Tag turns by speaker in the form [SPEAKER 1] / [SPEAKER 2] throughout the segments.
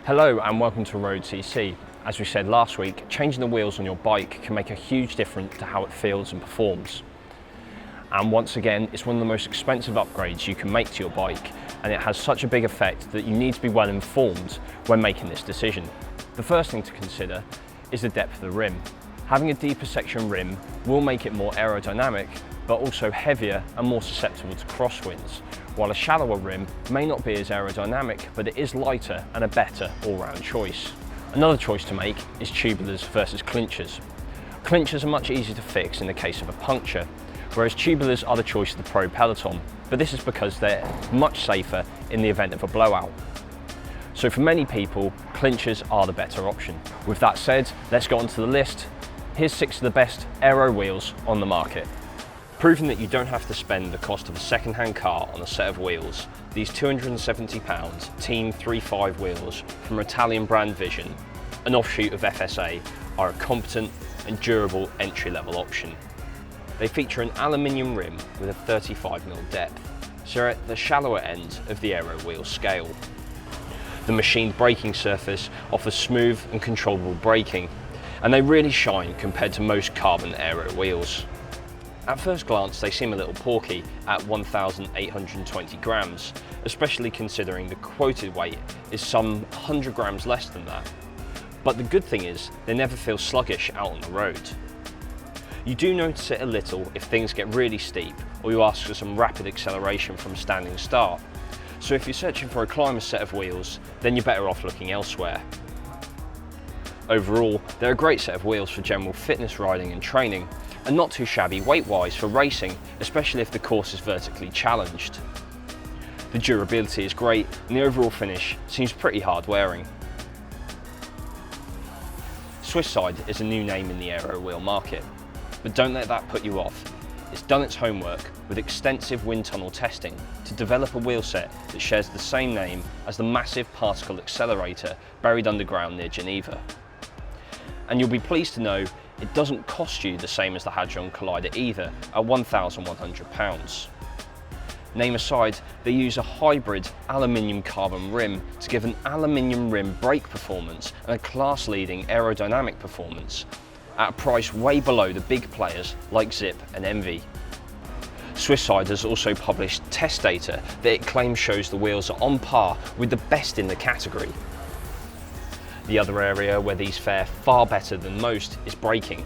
[SPEAKER 1] Hello and welcome to road.cc. As we said last week, changing the wheels on your bike can make a huge difference to how it feels and performs. And once again, it's one of the most expensive upgrades you can make to your bike, and it has such a big effect that you need to be well informed when making this decision. The first thing to consider is the depth of the rim. Having a deeper section rim will make it more aerodynamic, but also heavier and more susceptible to crosswinds, while a shallower rim may not be as aerodynamic, but it is lighter and a better all-round choice. Another choice to make is tubulars versus clinchers. Clinchers are much easier to fix in the case of a puncture, whereas tubulars are the choice of the pro peloton, but this is because they're much safer in the event of a blowout. So for many people, clinchers are the better option. With that said, let's get onto the list. Here's 6 of the best aero wheels on the market. Proving that you don't have to spend the cost of a second-hand car on a set of wheels, these £270 Team 35 wheels from Italian brand Vision, an offshoot of FSA, are a competent and durable entry-level option. They feature an aluminium rim with a 35mm depth, so they're at the shallower end of the aero wheel scale. The machined braking surface offers smooth and controllable braking, and they really shine compared to most carbon aero wheels. At first glance, they seem a little porky at 1,820 grams, especially considering the quoted weight is some 100 grams less than that. But the good thing is, they never feel sluggish out on the road. You do notice it a little if things get really steep or you ask for some rapid acceleration from a standing start. So if you're searching for a climber set of wheels, then you're better off looking elsewhere. Overall, they're a great set of wheels for general fitness riding and training, and not too shabby weight-wise for racing, especially if the course is vertically challenged. The durability is great, and the overall finish seems pretty hard wearing. Swisside is a new name in the aero wheel market, but don't let that put you off. It's done its homework with extensive wind tunnel testing to develop a wheel set that shares the same name as the massive particle accelerator buried underground near Geneva. And you'll be pleased to know it doesn't cost you the same as the Hadron Collider either, at £1,100. Name aside, they use a hybrid aluminium carbon rim to give an aluminium rim brake performance and a class-leading aerodynamic performance at a price way below the big players like Zip and Envy. Swisside has also published test data that it claims shows the wheels are on par with the best in the category. The other area where these fare far better than most is braking.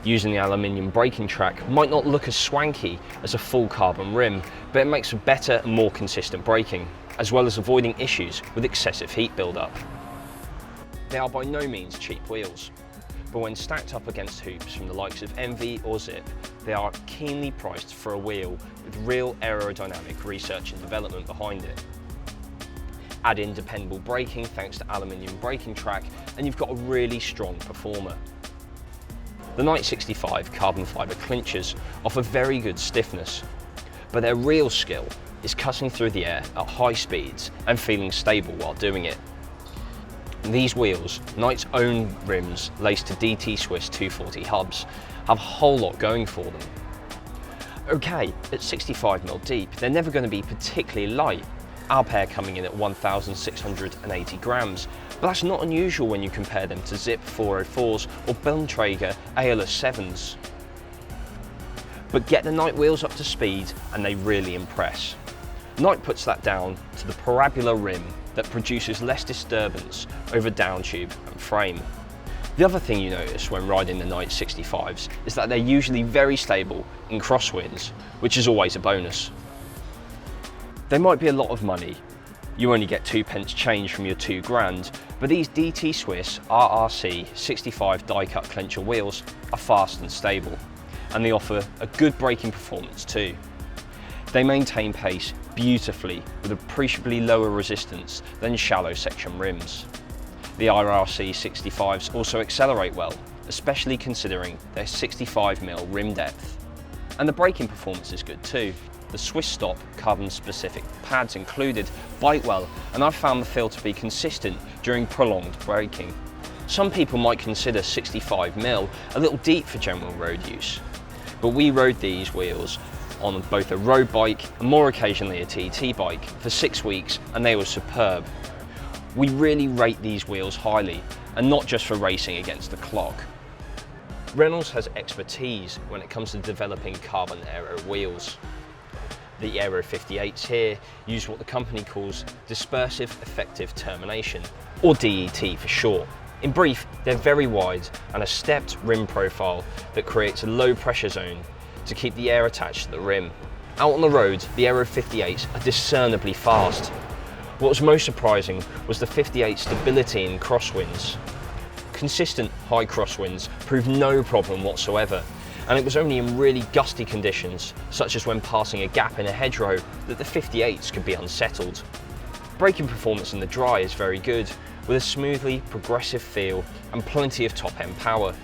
[SPEAKER 1] Using the aluminium braking track might not look as swanky as a full carbon rim, but it makes for better and more consistent braking, as well as avoiding issues with excessive heat buildup. They are by no means cheap wheels, but when stacked up against hoops from the likes of Envy or Zip, they are keenly priced for a wheel with real aerodynamic research and development behind it. Add in dependable braking thanks to aluminium braking track, and you've got a really strong performer. The Knight 65 carbon fibre clinchers offer very good stiffness, but their real skill is cutting through the air at high speeds and feeling stable while doing it. These wheels, Knight's own rims laced to DT Swiss 240 hubs, have a whole lot going for them. Okay, at 65mm deep, they're never going to be particularly light, our pair coming in at 1,680 grams, but that's not unusual when you compare them to Zip 404s or Bontrager ALS 7s. But get the Knight wheels up to speed and they really impress. Knight puts that down to the parabola rim that produces less disturbance over downtube and frame. The other thing you notice when riding the Knight 65s is that they're usually very stable in crosswinds, which is always a bonus. They might be a lot of money, you only get 2p change from your £2,000, but these DT Swiss RRC 65 Dicut clincher wheels are fast and stable, and they offer a good braking performance too. They maintain pace beautifully with appreciably lower resistance than shallow section rims. The RRC 65s also accelerate well, especially considering their 65mm rim depth. And the braking performance is good too. The Swiss Stop carbon-specific pads included bite well, and I've found the feel to be consistent during prolonged braking. Some people might consider 65mm a little deep for general road use, but we rode these wheels on both a road bike and more occasionally a TT bike for 6 weeks, and they were superb. We really rate these wheels highly, and not just for racing against the clock. Reynolds has expertise when it comes to developing carbon aero wheels. The Aero 58s here use what the company calls dispersive effective termination, or DET for short. In brief, they're very wide and a stepped rim profile that creates a low pressure zone to keep the air attached to the rim. Out on the road, the Aero 58s are discernibly fast. What was most surprising was the 58's stability in crosswinds. Consistent high crosswinds proved no problem whatsoever, and it was only in really gusty conditions, such as when passing a gap in a hedgerow, that the 58s could be unsettled. Braking performance in the dry is very good, with a smoothly progressive feel and plenty of top-end power.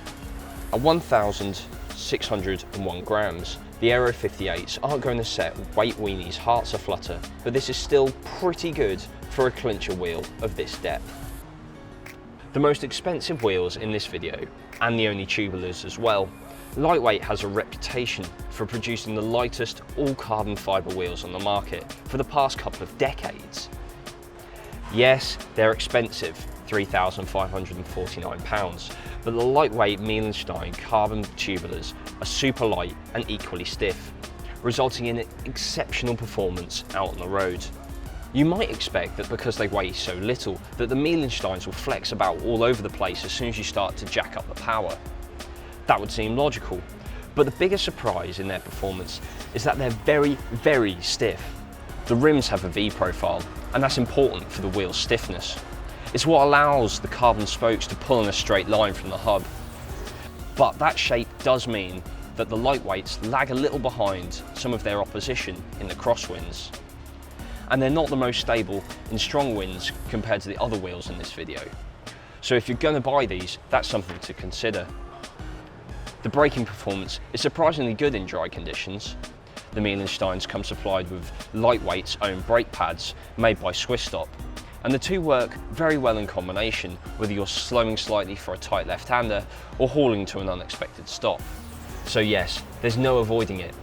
[SPEAKER 1] At 1,601 grams, the Aero 58s aren't going to set weight weenies' hearts aflutter, but this is still pretty good for a clincher wheel of this depth. The most expensive wheels in this video, and the only tubulars as well, Lightweight has a reputation for producing the lightest all-carbon fibre wheels on the market for the past couple of decades. Yes, they're expensive, £3,549, but the lightweight Meilenstein carbon tubulars are super light and equally stiff, resulting in exceptional performance out on the road. You might expect that because they weigh so little, that the Meilensteins will flex about all over the place as soon as you start to jack up the power. That would seem logical, but the biggest surprise in their performance is that they're very, very stiff. The rims have a V profile, and that's important for the wheel's stiffness. It's what allows the carbon spokes to pull in a straight line from the hub. But that shape does mean that the lightweights lag a little behind some of their opposition in the crosswinds. And they're not the most stable in strong winds compared to the other wheels in this video. So if you're going to buy these, that's something to consider. The braking performance is surprisingly good in dry conditions. The Meilensteins come supplied with Lightweight's own brake pads made by Swiss, and the two work very well in combination, whether you're slowing slightly for a tight left-hander or hauling to an unexpected stop. So yes, there's no avoiding it.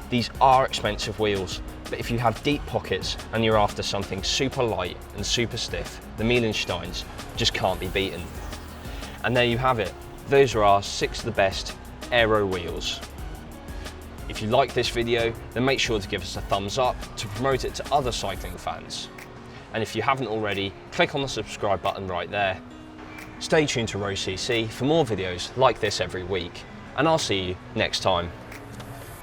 [SPEAKER 1] These are expensive wheels, but if you have deep pockets and you're after something super light and super stiff, the Meilensteins just can't be beaten. And there you have it. Those are our 6 of the best aero wheels. If you like this video, then make sure to give us a thumbs up to promote it to other cycling fans. And if you haven't already, click on the subscribe button right there. Stay tuned to road.cc for more videos like this every week, and I'll see you next time.